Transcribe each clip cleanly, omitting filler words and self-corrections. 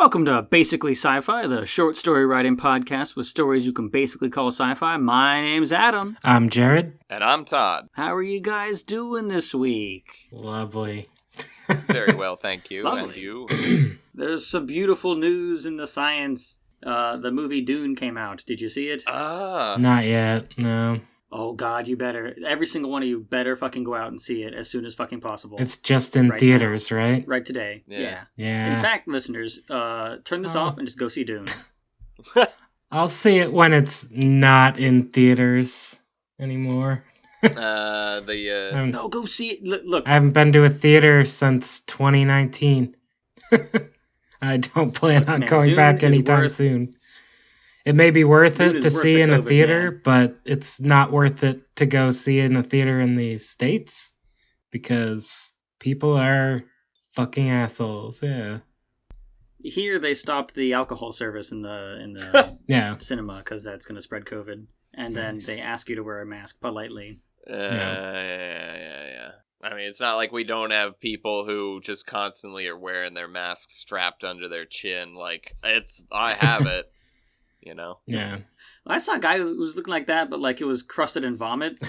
Welcome to Basically Sci-Fi, the short story writing podcast with stories you can basically call sci-fi. My name's Adam. I'm Jared. And I'm Todd. How are you guys doing this week? Lovely. Very well, thank you. Lovely. And you? There's some beautiful news in the science. The movie Dune came out. Did you see it? Not yet, no. Oh god, you better. Every single one of you better fucking go out and see it as soon as fucking possible. It's just in theaters, now. Right? Right today. Yeah. Yeah. In fact, listeners, turn this off and just go see Dune. I'll see it when it's not in theaters anymore. No, go see it. Look. I haven't been to a theater since 2019. I don't plan on going Dune back anytime soon. It may be worth it to see in a theater, but it's not worth it to go see in a theater in the States because people are fucking assholes. Yeah. Here they stopped the alcohol service in the cinema because that's going to spread COVID, and then they ask you to wear a mask politely. Yeah. I mean, it's not like we don't have people who just constantly are wearing their masks strapped under their chin. Like I have it. You know? Yeah. I saw a guy who was looking like that, but like it was crusted in vomit,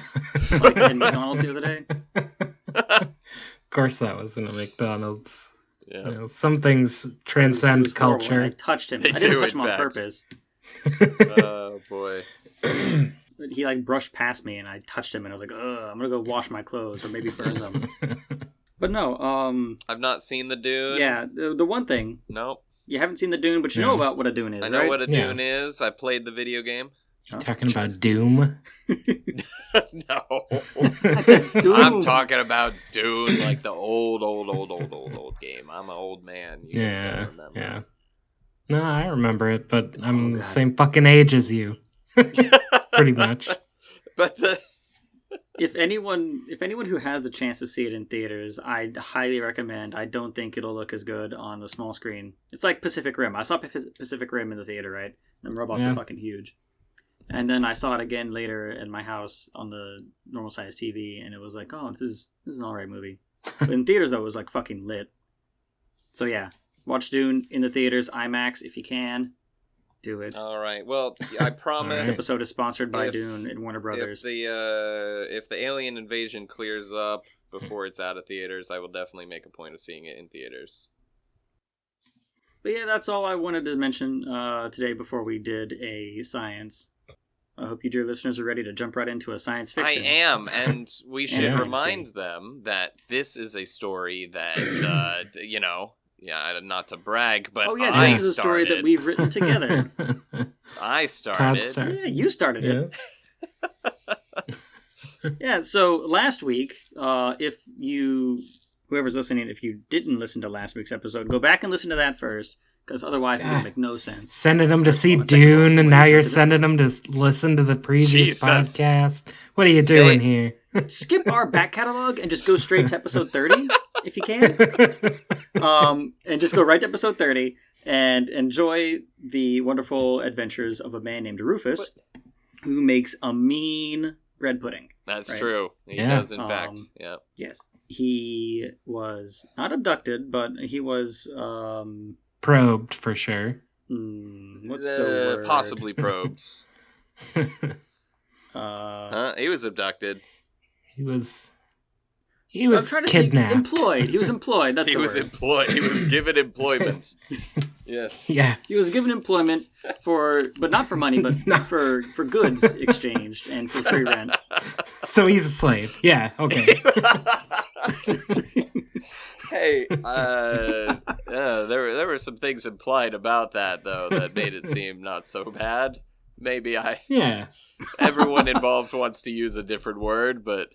like in McDonald's the other day. Of course, that was in a McDonald's. Yeah. You know, some things transcend culture. I touched him. I didn't touch him on purpose. Oh boy. He like brushed past me, and I touched him, and I was like, "Ugh, I'm gonna go wash my clothes or maybe burn them." But no, I've not seen the Dune. Yeah, the one thing. Nope. You haven't seen the Dune, but you know about what a Dune is, right? I know what a Dune is. I played the video game. Oh. Talking about Doom? No. I'm talking about Dune, like the old game. I'm an old man. You guys gotta remember. Yeah. No, I remember it, but I'm the same fucking age as you. Pretty much. But If anyone who has the chance to see it in theaters, I'd highly recommend. I don't think it'll look as good on the small screen. It's like Pacific Rim. I saw Pacific Rim in the theater, right? And the robots were fucking huge. And then I saw it again later at my house on the normal size TV, and it was like, oh, this is an alright movie. But in theaters, though, it was like fucking lit. So yeah, watch Dune in the theaters, IMAX if you can. Do it. All right. Well, I promise. This episode is sponsored by Dune and Warner Brothers. If the alien invasion clears up before it's out of theaters, I will definitely make a point of seeing it in theaters. But yeah, that's all I wanted to mention today before we did a science. I hope you dear listeners are ready to jump right into a science fiction. I am, and we should remind them that this is a story that, yeah, not to brag, but this is a story that we've written together. I started. Yeah, you started it. Yeah, so last week, whoever's listening, if you didn't listen to last week's episode, go back and listen to that first, because otherwise it's going to make no sense. Sending them to see Dune, and now you're sending them to listen to the previous podcast. What are you doing here? Skip our back catalog and just go straight to episode 30, if you can. And just go right to episode 30 and enjoy the wonderful adventures of a man named Rufus, who makes a mean bread pudding. That's true. He does, in fact. Yeah. Yes. He was not abducted, but he was... probed, for sure. What's the word? Possibly probed. He was abducted. He was kidnapped. Employed. He was employed. That's he the was word. Employed. He was given employment. Yes. Yeah. He was given employment but not for money, but for goods exchanged and for free rent. So he's a slave. Yeah. Okay. Hey, there were some things implied about that though that made it seem not so bad. Maybe everyone involved wants to use a different word, but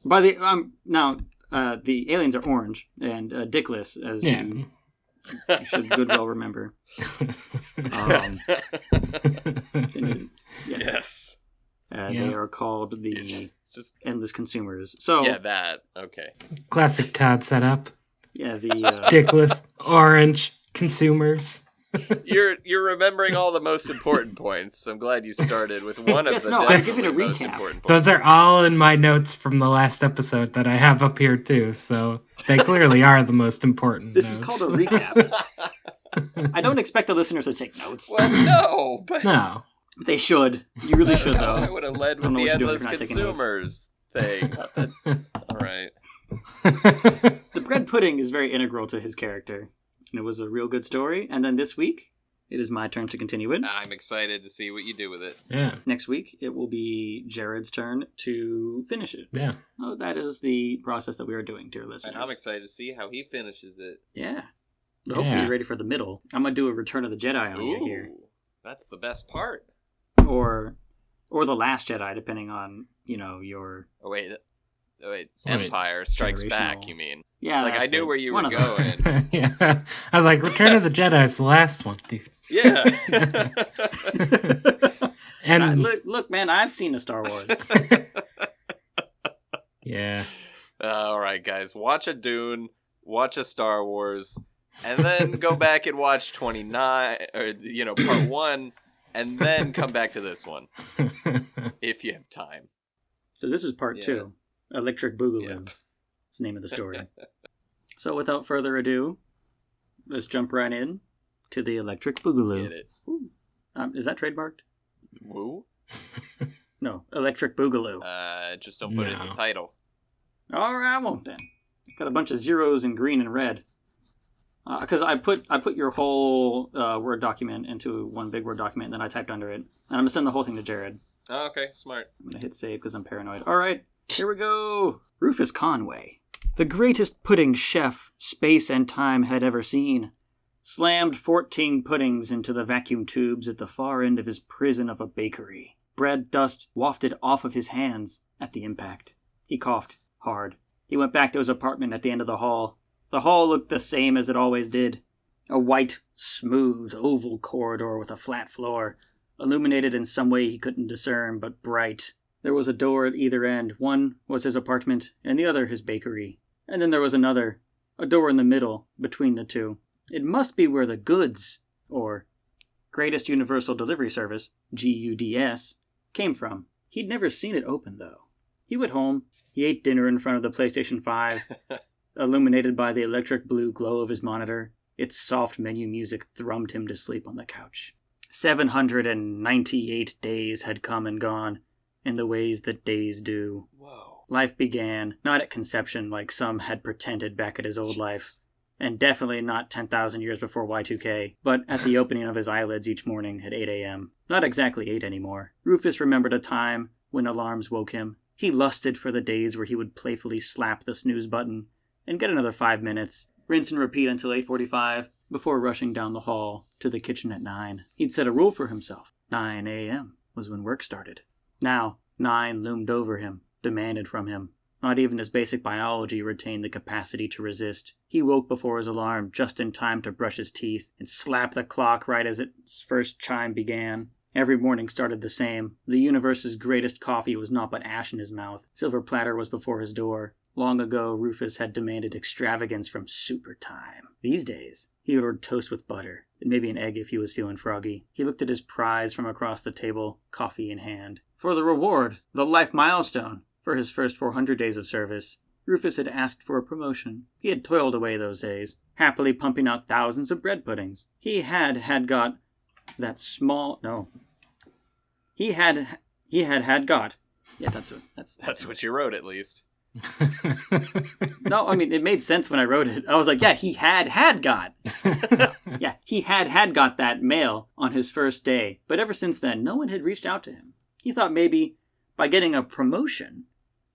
by the now the aliens are orange and dickless, as you should good well remember. Yes. They are called the endless consumers. So okay. Classic Todd setup. Yeah, the dickless orange consumers. You're remembering all the most important points. I'm glad you started with one of the I'm giving a most recap. important points. Those are all in my notes from the last episode that I have up here too, so they clearly are the most important. This notes. is called a recap. I don't expect the listeners to take notes. Well, no, but No. They should. You really should, though. I would have led with the endless consumers thing. All right. The bread pudding is very integral to his character, and it was a real good story. And then this week, it is my turn to continue it. I'm excited to see what you do with it. Yeah. Next week, it will be Jared's turn to finish it. Yeah. Oh, that is the process that we are doing, dear listeners. And I'm excited to see how he finishes it. Yeah. Hopefully you're ready for the middle. I'm going to do a Return of the Jedi on you here. That's the best part. Or the Last Jedi, depending on, your... Oh, wait. Empire Strikes Back, you mean? Yeah, I knew where you were going. Yeah. I was like, Return of the Jedi is the last one, dude. Yeah. And look, man, I've seen the Star Wars. Yeah. All right, guys. Watch a Dune, watch a Star Wars, and then go back and watch 29, or, part 1, and then come back to this one. If you have time. So this is part 2. Electric Boogaloo. Yep. That's the name of the story. So without further ado, let's jump right in to the Electric Boogaloo. Let's get it. Is that trademarked? Woo? No, Electric Boogaloo. Just don't put it in the title. All right, I won't then. Got a bunch of zeros in green and red. Because I put your whole Word document into one big Word document, and then I typed under it. And I'm going to send the whole thing to Jared. Oh, okay, smart. I'm going to hit save because I'm paranoid. All right, here we go. Rufus Conway, the greatest pudding chef space and time had ever seen, slammed 14 puddings into the vacuum tubes at the far end of his prison of a bakery. Bread dust wafted off of his hands at the impact. He coughed hard. He went back to his apartment at the end of the hall. The hall looked the same as it always did. A white, smooth, oval corridor with a flat floor, illuminated in some way he couldn't discern, but bright. There was a door at either end. One was his apartment, and the other his bakery. And then there was another, a door in the middle, between the two. It must be where the goods, or Greatest Universal Delivery Service, GUDS, came from. He'd never seen it open, though. He went home. He ate dinner in front of the PlayStation 5, illuminated by the electric blue glow of his monitor. Its soft menu music thrummed him to sleep on the couch. 798 days had come and gone, in the ways that days do. Whoa. Life began, not at conception like some had pretended back at his old life, and definitely not 10,000 years before Y2K, but at the opening of his eyelids each morning at 8 a.m. Not exactly 8 anymore. Rufus remembered a time when alarms woke him. He lusted for the days where he would playfully slap the snooze button and get another 5 minutes, rinse and repeat until 8:45, before rushing down the hall to the kitchen at 9. He'd set a rule for himself. 9 a.m. was when work started. Now, 9 loomed over him, demanded from him. Not even his basic biology retained the capacity to resist. He woke before his alarm, just in time to brush his teeth, and slap the clock right as its first chime began. Every morning started the same. The universe's greatest coffee was not but ash in his mouth. Silver platter was before his door. Long ago, Rufus had demanded extravagance from super time. These days, he ordered toast with butter, and maybe an egg if he was feeling froggy. He looked at his prize from across the table, coffee in hand. For the reward, the life milestone, for his first 400 days of service, Rufus had asked for a promotion. He had toiled away those days, happily pumping out thousands of bread puddings. He had got that small... No. He had got... Yeah, that's what you wrote, at least. No, I mean, it made sense when I wrote it. I was like, yeah, he had got. Yeah, he had got that mail on his first day. But ever since then, no one had reached out to him. He thought maybe by getting a promotion,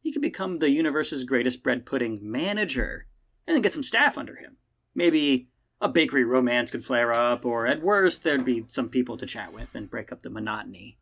he could become the universe's greatest bread pudding manager and then get some staff under him. Maybe a bakery romance could flare up, or at worst, there'd be some people to chat with and break up the monotony.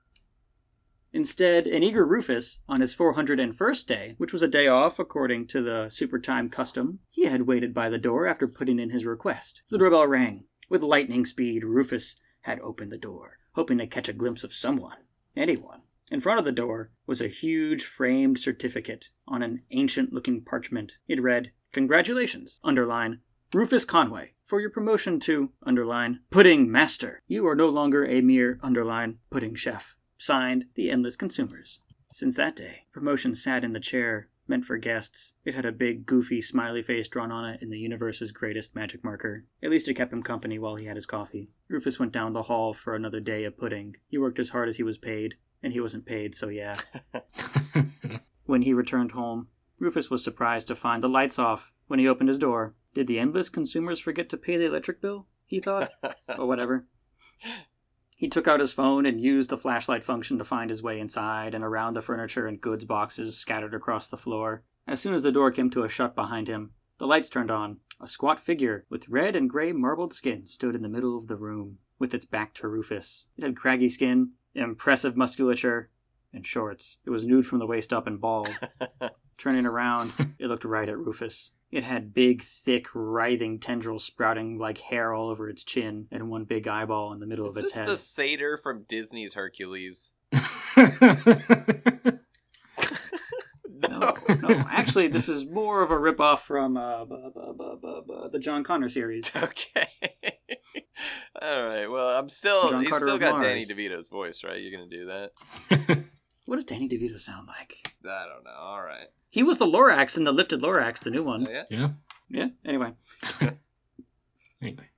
Instead, an eager Rufus, on his 401st day, which was a day off according to the super time custom, he had waited by the door after putting in his request. The doorbell rang. With lightning speed, Rufus had opened the door, hoping to catch a glimpse of someone, anyone. In front of the door was a huge framed certificate on an ancient-looking parchment. It read, "Congratulations, underline, Rufus Conway, for your promotion to, underline, pudding master. You are no longer a mere, underline, pudding chef. Signed, the Endless Consumers. Since that day, promotion sat in the chair meant for guests. It had a big, goofy, smiley face drawn on it in the universe's greatest magic marker. At least it kept him company while he had his coffee. Rufus went down the hall for another day of pudding. He worked as hard as he was paid, and he wasn't paid, so yeah. When he returned home, Rufus was surprised to find the lights off. When he opened his door, did the Endless Consumers forget to pay the electric bill? He thought. Or whatever. He took out his phone and used the flashlight function to find his way inside and around the furniture and goods boxes scattered across the floor. As soon as the door came to a shut behind him, the lights turned on. A squat figure with red and gray marbled skin stood in the middle of the room, with its back to Rufus. It had craggy skin, impressive musculature, and shorts. It was nude from the waist up and bald. Turning around, it looked right at Rufus. It had big, thick, writhing tendrils sprouting like hair all over its chin and one big eyeball in the middle of its head. Is this the satyr from Disney's Hercules? No. Actually, this is more of a ripoff from the John Connor series. Okay. All right. Well, he's still got Danny DeVito's voice, right? You're going to do that? What does Danny DeVito sound like? I don't know. All right. He was the Lorax in the Lifted Lorax, the new one. Oh, yeah? Yeah. Yeah, anyway. Anyway.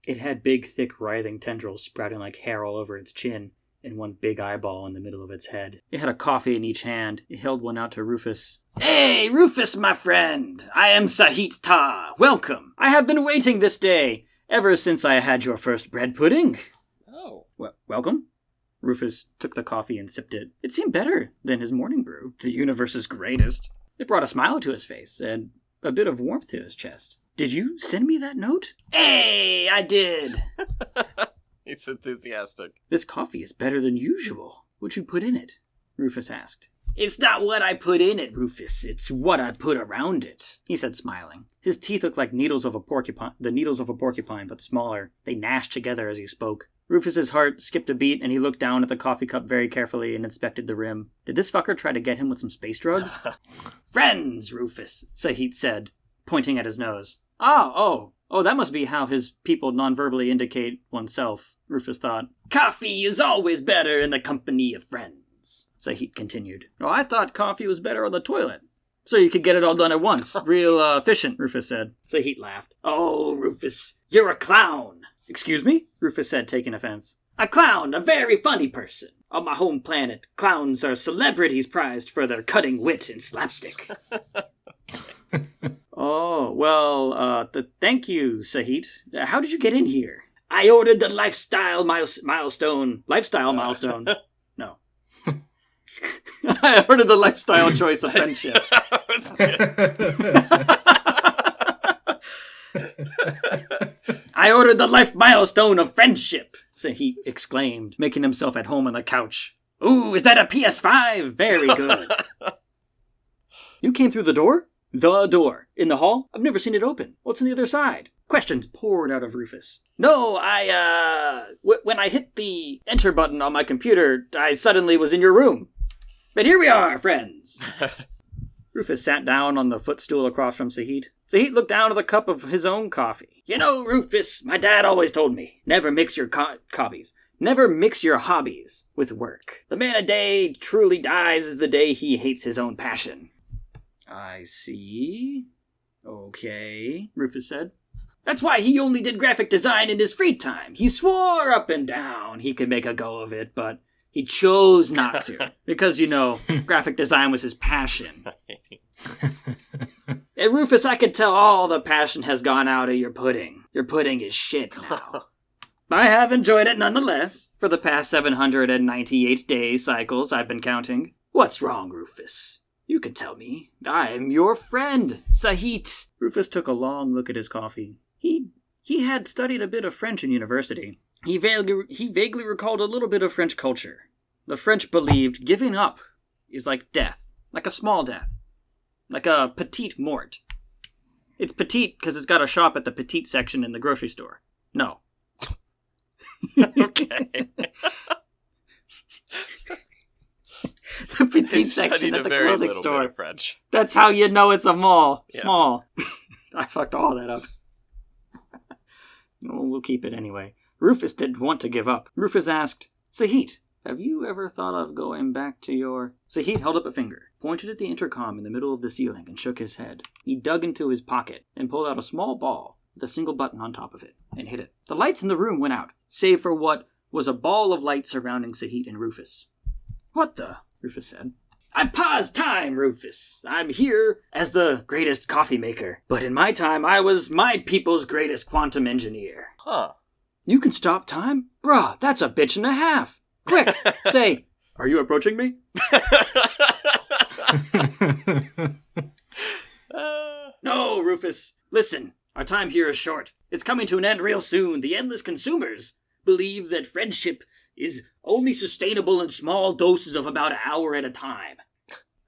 It had big, thick, writhing tendrils sprouting like hair all over its chin and one big eyeball in the middle of its head. It had a coffee in each hand. It held one out to Rufus. Hey, Rufus, my friend! I am Sahit Ta. Welcome! I have been waiting this day, ever since I had your first bread pudding. Oh. Welcome? Rufus took the coffee and sipped it. It seemed better than his morning brew, the universe's greatest. It brought a smile to his face and a bit of warmth to his chest. Did you send me that note? Hey, I did. He's enthusiastic. This coffee is better than usual. What'd you put in it? Rufus asked. It's not what I put in it, Rufus. It's what I put around it, he said, smiling. His teeth looked like the needles of a porcupine, but smaller. They gnashed together as he spoke. Rufus's heart skipped a beat, and he looked down at the coffee cup very carefully and inspected the rim. Did this fucker try to get him with some space drugs? Friends, Rufus, Sahit said, pointing at his nose. Oh, that must be how his people non-verbally indicate oneself, Rufus thought. Coffee is always better in the company of friends, Sahit continued. Oh, I thought coffee was better on the toilet. So you could get it all done at once. Real efficient, Rufus said. Sahit laughed. Oh, Rufus, you're a clown. Excuse me? Rufus said, taking offense. A clown, a very funny person. On my home planet, clowns are celebrities prized for their cutting wit and slapstick. Oh, well, thank you, Sahit. How did you get in here? I ordered the lifestyle milestone. Lifestyle milestone. No. I ordered the lifestyle choice of friendship. I ordered the life milestone of friendship, Sahit exclaimed, making himself at home on the couch. Ooh, is that a PS5? Very good. You came through the door? The door. In the hall? I've never seen it open. What's on the other side? Questions poured out of Rufus. No, when I hit the enter button on my computer, I suddenly was in your room. But here we are, friends. Rufus sat down on the footstool across from Sahit. Sahit looked down at the cup of his own coffee. You know, Rufus, my dad always told me, never mix your hobbies. Never mix your hobbies with work. The man a day truly dies is the day he hates his own passion. I see. Okay, Rufus said. That's why he only did graphic design in his free time. He swore up and down he could make a go of it, but he chose not to. Because, graphic design was his passion. Hey, Rufus, I could tell all the passion has gone out of your pudding. Your pudding is shit now. I have enjoyed it nonetheless, for the past 798 day cycles I've been counting. What's wrong, Rufus? You can tell me. I'm your friend, Sahit. Rufus took a long look at his coffee. He had studied a bit of French in university. He vaguely recalled a little bit of French culture. The French believed giving up is like death, like a small death, like a petite mort. It's petite because it's got a shop at the petite section in the grocery store. No. Okay. The petite section at the clothing store. French. That's how you know it's a mall. Yeah. Small. I fucked all that up. We'll keep it anyway. Rufus didn't want to give up. Rufus asked, Sahit, have you ever thought of going back to your... Sahit held up a finger, pointed at the intercom in the middle of the ceiling, and shook his head. He dug into his pocket and pulled out a small ball with a single button on top of it, and hit it. The lights in the room went out, save for what was a ball of light surrounding Sahit and Rufus. What the? Rufus said. I've paused time, Rufus. I'm here as the greatest coffee maker. But in my time, I was my people's greatest quantum engineer. Huh. You can stop time? Bruh, that's a bitch and a half. Quick, say, are you approaching me? No, Rufus. Listen, our time here is short. It's coming to an end real soon. The endless consumers believe that friendship is only sustainable in small doses of about an hour at a time.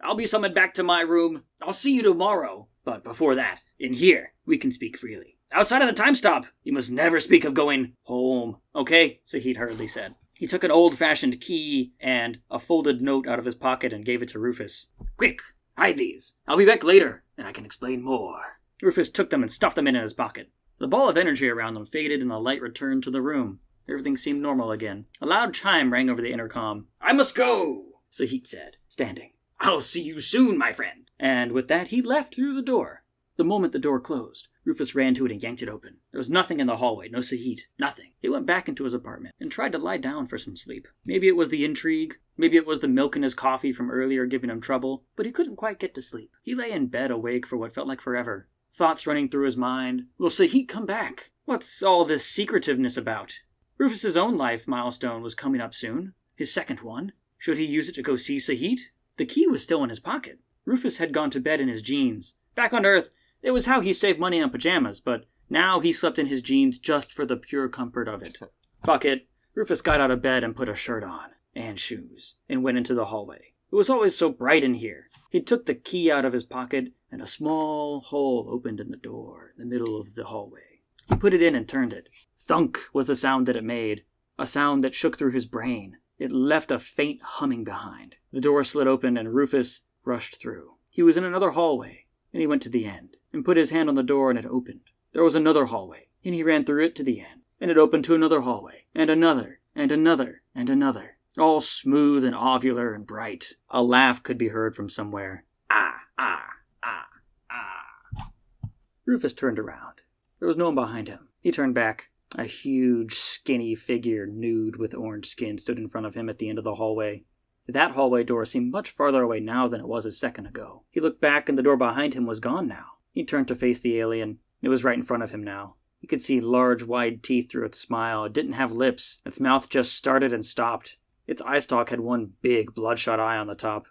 I'll be summoned back to my room. I'll see you tomorrow. But before that, in here, we can speak freely. Outside of the time stop, you must never speak of going home. Okay? Sahit hurriedly said. He took an old-fashioned key and a folded note out of his pocket and gave it to Rufus. Quick, hide these. I'll be back later, and I can explain more. Rufus took them and stuffed them in his pocket. The ball of energy around them faded and the light returned to the room. Everything seemed normal again. A loud chime rang over the intercom. I must go, Sahit said, standing. I'll see you soon, my friend. And with that, he left through the door. The moment the door closed, Rufus ran to it and yanked it open. There was nothing in the hallway, no Sahit, nothing. He went back into his apartment and tried to lie down for some sleep. Maybe it was the intrigue, maybe it was the milk in his coffee from earlier giving him trouble, but he couldn't quite get to sleep. He lay in bed awake for what felt like forever. Thoughts running through his mind. Will Sahit come back? What's all this secretiveness about? Rufus's own life milestone was coming up soon. His second one. Should he use it to go see Sahit? The key was still in his pocket. Rufus had gone to bed in his jeans. Back on Earth, it was how he saved money on pajamas, but now he slept in his jeans just for the pure comfort of it. Fuck it. Rufus got out of bed and put a shirt on, and shoes, and went into the hallway. It was always so bright in here. He took the key out of his pocket, and a small hole opened in the door in the middle of the hallway. He put it in and turned it. Thunk was the sound that it made, a sound that shook through his brain. It left a faint humming behind. The door slid open and Rufus rushed through. He was in another hallway, and he went to the end, and put his hand on the door and it opened. There was another hallway, and he ran through it to the end, and it opened to another hallway, and another, and another, and another, all smooth and ovular and bright. A laugh could be heard from somewhere. Ah, ah, ah, ah. Rufus turned around. There was no one behind him. He turned back. A huge, skinny figure, nude with orange skin, stood in front of him at the end of the hallway. That hallway door seemed much farther away now than it was a second ago. He looked back and the door behind him was gone now. He turned to face the alien. It was right in front of him now. He could see large, wide teeth through its smile. It didn't have lips. Its mouth just started and stopped. Its eye stalk had one big, bloodshot eye on the top.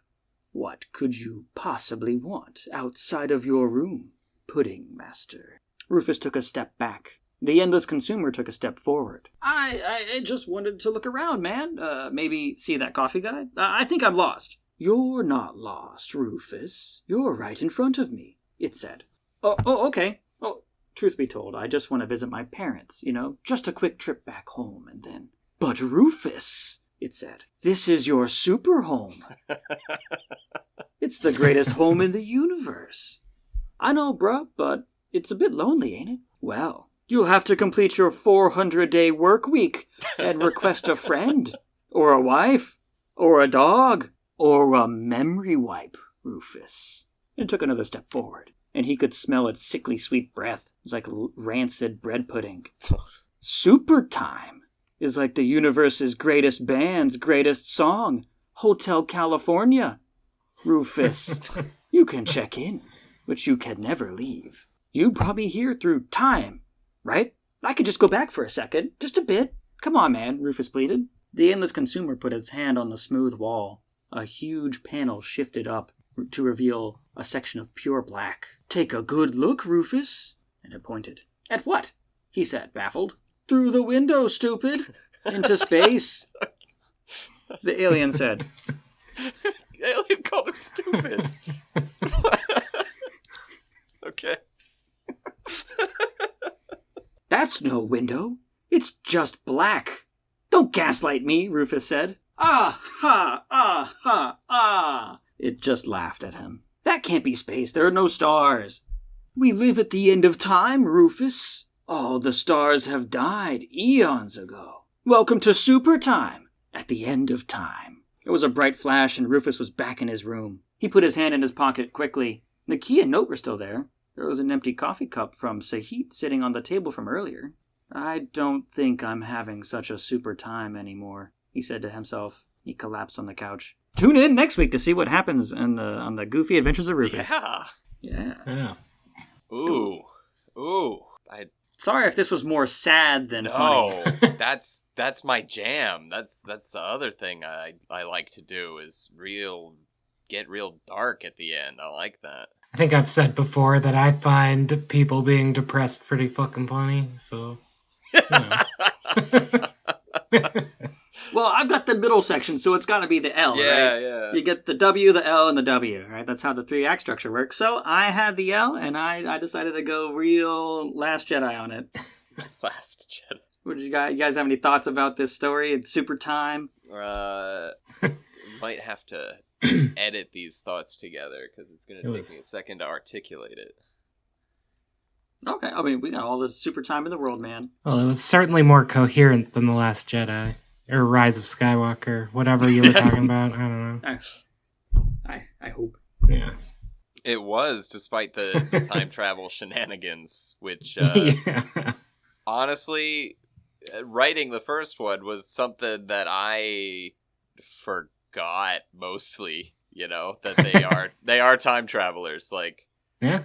What could you possibly want outside of your room, Pudding Master? Rufus took a step back. The endless consumer took a step forward. I just wanted to look around, man. Maybe see that coffee guy? I think I'm lost. You're not lost, Rufus. You're right in front of me, it said. Oh, okay. Well, truth be told, I just want to visit my parents, just a quick trip back home and then... But Rufus, it said, this is your super home. It's the greatest home in the universe. I know, bruh, but it's a bit lonely, ain't it? Well... You'll have to complete your 400-day work week and request a friend, or a wife, or a dog, or a memory wipe, Rufus. And took another step forward, and he could smell its sickly sweet breath. It was like rancid bread pudding. Super Time is like the universe's greatest band's greatest song, Hotel California. Rufus, you can check in, but you can never leave. You brought me here through time. Right? I could just go back for a second. Just a bit. Come on, man, Rufus pleaded. The endless consumer put his hand on the smooth wall. A huge panel shifted up to reveal a section of pure black. Take a good look, Rufus. And it pointed. At what? He said, baffled. Through the window, stupid. Into space. The alien said. The alien called him stupid. Okay. That's no window. It's just black. Don't gaslight me, Rufus said. Ah, ha, ah, ha, ah. It just laughed at him. That can't be space. There are no stars. We live at the end of time, Rufus. All the stars have died eons ago. Welcome to super time, at the end of time. It was a bright flash and Rufus was back in his room. He put his hand in his pocket quickly. The key and note were still there. There was an empty coffee cup from Sahit sitting on the table from earlier. I don't think I'm having such a super time anymore, he said to himself. He collapsed on the couch. Tune in next week to see what happens on the Goofy Adventures of Rufus. Yeah. Ooh. Sorry if this was more sad than funny. No, that's my jam. That's the other thing I like to do is get real dark at the end. I like that. I think I've said before that I find people being depressed pretty fucking funny, so... Well, I've got the middle section, so it's got to be the L, right? Yeah. You get the W, the L, and the W, right? That's how the 3-act structure works. So I had the L, and I decided to go real Last Jedi on it. Last Jedi. What you guys have any thoughts about this story? It's super time. Might have to edit these thoughts together because it's going to take me a second to articulate it. Okay, I mean, we got all the super time in the world, man. Well, it was certainly more coherent than The Last Jedi. Or Rise of Skywalker, whatever you were talking about. I don't know. I hope. Yeah. It was, despite the time travel shenanigans, which, honestly, writing the first one was something that I forgot mostly, that they are time travelers. Like, yeah.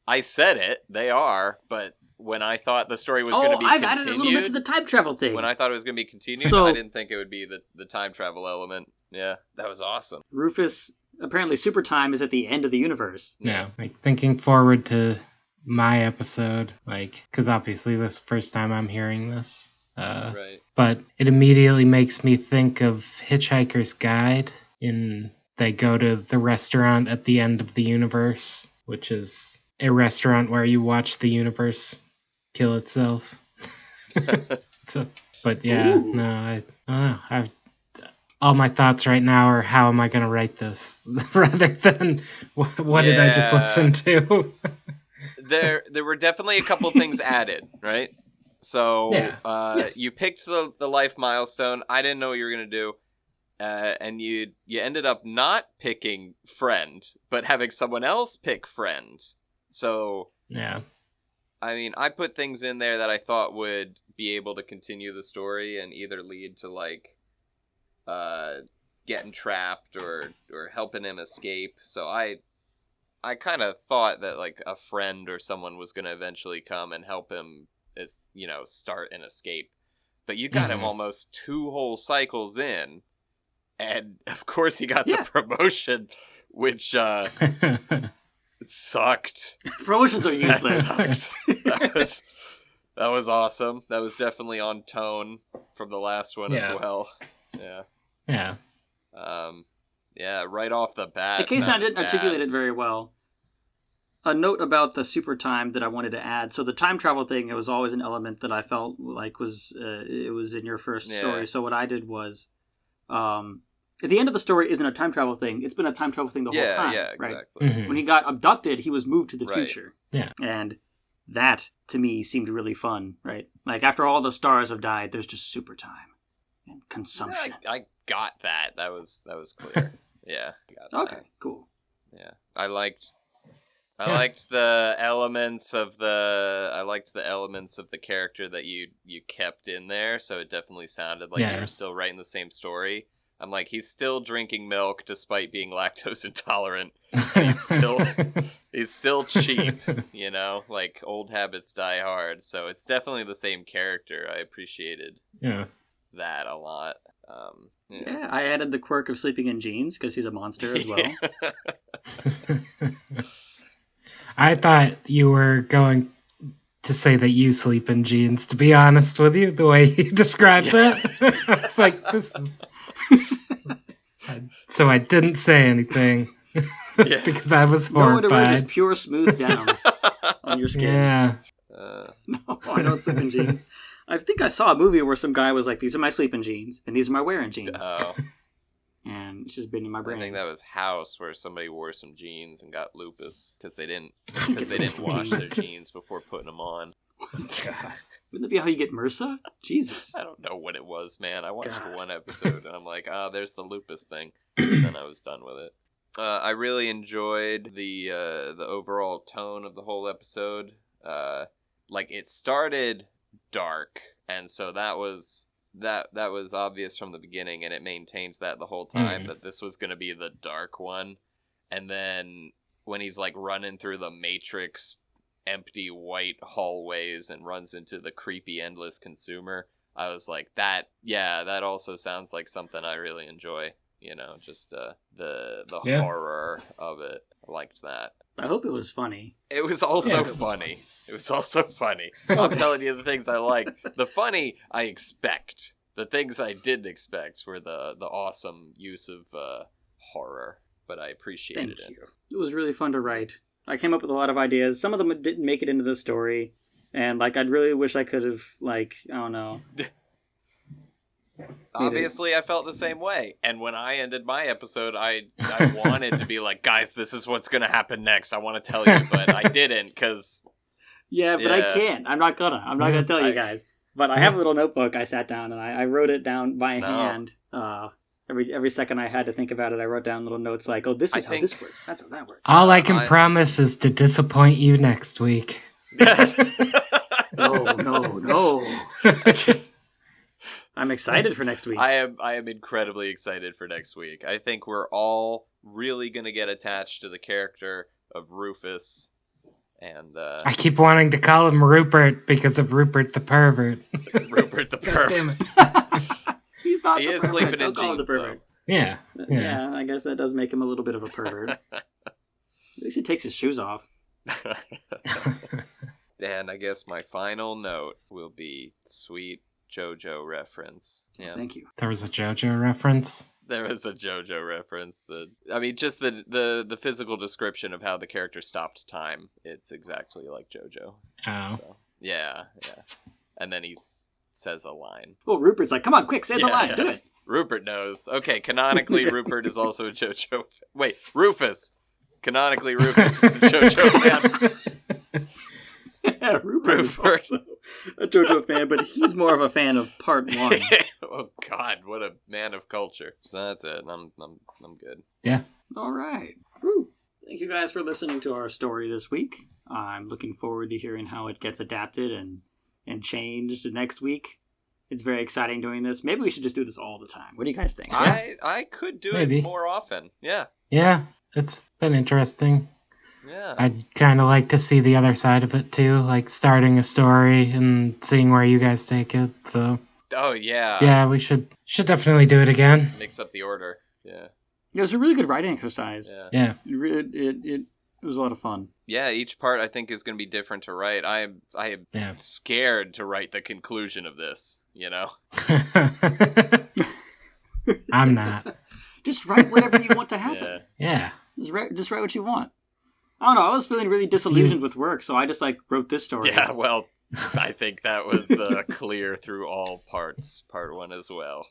I said it, they are, but when I thought the story was going to be I've continued... added a little bit to the time travel thing. When I thought it was going to be continued, I didn't think it would be the time travel element. Yeah, that was awesome. Rufus, apparently super time is at the end of the universe. Yeah, like thinking forward to my episode, like, because obviously this is the first time I'm hearing this. Right. But it immediately makes me think of Hitchhiker's Guide they go to the restaurant at the end of the universe, which is a restaurant where you watch the universe kill itself. But yeah, Ooh. no, I don't know. All my thoughts right now are how am I going to write this rather than what did I just listen to? There were definitely a couple things added, right? So Yes. You picked the life milestone. I didn't know what you were going to do. And you ended up not picking friend, but having someone else pick friend. So, yeah. I mean, I put things in there that I thought would be able to continue the story and either lead to, like, getting trapped or helping him escape. So I kind of thought that, like, a friend or someone was going to eventually come and help him, start an escape. But you got him almost 2 whole cycles in. And, of course, he got the promotion, which sucked. Promotions are useless. That was awesome. That was definitely on tone from the last one as well. Yeah. Yeah. Yeah, right off the bat. In case I didn't articulate it very well, a note about the super time that I wanted to add. So the time travel thing, it was always an element that I felt like was in your first story. So what I did was... at the end of the story isn't a time travel thing. It's been a time travel thing the whole time. Yeah, right? exactly. Mm-hmm. When he got abducted, he was moved to the future. Yeah. And that, to me, seemed really fun, right? Like, after all the stars have died, there's just super time and consumption. I got that. That was clear. Yeah. I got Okay, cool. Yeah. I liked the elements of the character that you kept in there, so it definitely sounded like you were still writing the same story. I'm like, he's still drinking milk despite being lactose intolerant. And he's still cheap, like old habits die hard. So it's definitely the same character. I appreciated that a lot. Yeah, I added the quirk of sleeping in jeans because he's a monster as well. I thought you were going to say that you sleep in jeans, to be honest with you, the way you described that. It's like, this is... So I didn't say anything because I was horrified. No one to wear just pure smooth down on your skin. Yeah. No, I don't sleep in jeans. I think I saw a movie where some guy was like, these are my sleeping jeans, and these are my wearing jeans. Oh. and it's just been in my brain. I think that was House, where somebody wore some jeans and got lupus because they didn't wash their jeans before putting them on. God. Wouldn't that be how you get MRSA? Jesus. I don't know what it was, man. I watched one episode and I'm like, there's the lupus thing. And then I was done with it. I really enjoyed the overall tone of the whole episode. It started dark, and so that was obvious from the beginning, and it maintains that the whole time that this was going to be the dark one. And then when he's like running through the Matrix empty white hallways and runs into the creepy endless consumer, I was like, that also sounds like something I really enjoy. You know, just the horror of it. I liked that. I hope it was funny. It was also funny. It was also funny. I'm telling you the things I like. The funny I expect. The things I didn't expect were the awesome use of horror. But I appreciated it. Thank you. It was really fun to write. I came up with a lot of ideas. Some of them didn't make it into the story. And, I'd really wish I could have, I don't know. Obviously, I felt the same way. And when I ended my episode, I wanted to be like, guys, this is what's going to happen next. I want to tell you, but I didn't, because... Yeah, but I can't. I'm not going to tell you guys. But I have a little notebook. I sat down and I wrote it down by hand. Every second I had to think about it, I wrote down little notes like, this is how this works. That's how that works. All I can promise is to disappoint you next week. No. I'm excited for next week. I am incredibly excited for next week. I think we're all really going to get attached to the character of Rufus. And I keep wanting to call him Rupert because of Rupert the pervert. Rupert the pervert. Damn it. He's not. He is pervert. Sleeping in jeans, though. Yeah. Yeah, I guess that does make him a little bit of a pervert. At least he takes his shoes off. And I guess my final note will be sweet JoJo reference. Yeah. Thank you. There was a JoJo reference? There was a JoJo reference. Just the physical description of how the character stopped time. It's exactly like JoJo. Oh. So, yeah. And then he says a line. Well, Rupert's like, come on, quick, say the line, do it. Rupert knows. Okay, canonically, Rupert is also a JoJo. Wait, Rufus. Canonically, Rufus is a JoJo fan. Yeah, Rupert is also a JoJo fan, but he's more of a fan of part 1. Oh God, what a man of culture! So that's it. I'm good. Yeah. All right. Woo. Thank you guys for listening to our story this week. I'm looking forward to hearing how it gets adapted and changed next week. It's very exciting doing this. Maybe we should just do this all the time. What do you guys think? I could do it more often. Yeah. Yeah, it's been interesting. Yeah. I'd kind of like to see the other side of it too, like starting a story and seeing where you guys take it. So. Oh yeah. Yeah, we should definitely do it again. Mix up the order. Yeah. It was a really good writing exercise. Yeah. It was a lot of fun. Yeah, each part I think is going to be different to write. I am scared to write the conclusion of this. You know. I'm not. Just write whatever you want to happen. Yeah. Just write what you want. I don't know. I was feeling really disillusioned with work, so I just wrote this story. Yeah, well, I think that was clear through all parts. Part 1 as well.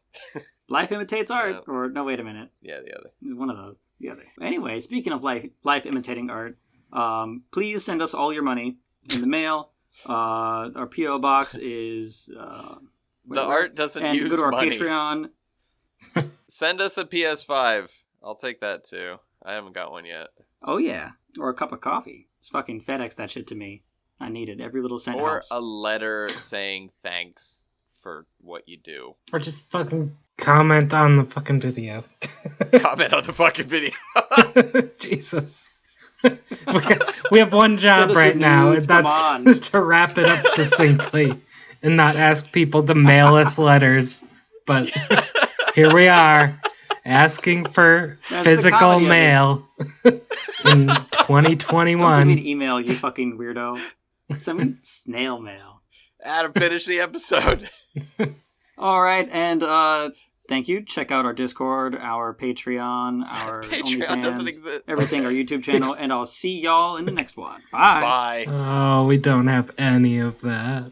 Life imitates art, or no? Wait a minute. Yeah, the other. One of those. The other. Anyway, speaking of life imitating art, please send us all your money in the mail. Our PO box is. The art doesn't use money. And go to our Patreon. Send us a PS5. I'll take that too. I haven't got one yet. Oh yeah, or a cup of coffee. Just fucking FedEx that shit to me. I need it. Every little cent helps. Or a letter saying thanks for what you do. Or just fucking comment on the fucking video. Comment on the fucking video. Jesus. We have one job right now, and that's to wrap it up succinctly and not ask people to mail us letters. But here we are, asking for physical mail in 2021. Don't send me an email, you fucking weirdo. Send me snail mail. Adam, finish the episode. All right, and thank you. Check out our Discord, our Patreon, our Patreon OnlyFans, doesn't exist. Everything, our YouTube channel, and I'll see y'all in the next one. Bye. Bye. Oh, we don't have any of that.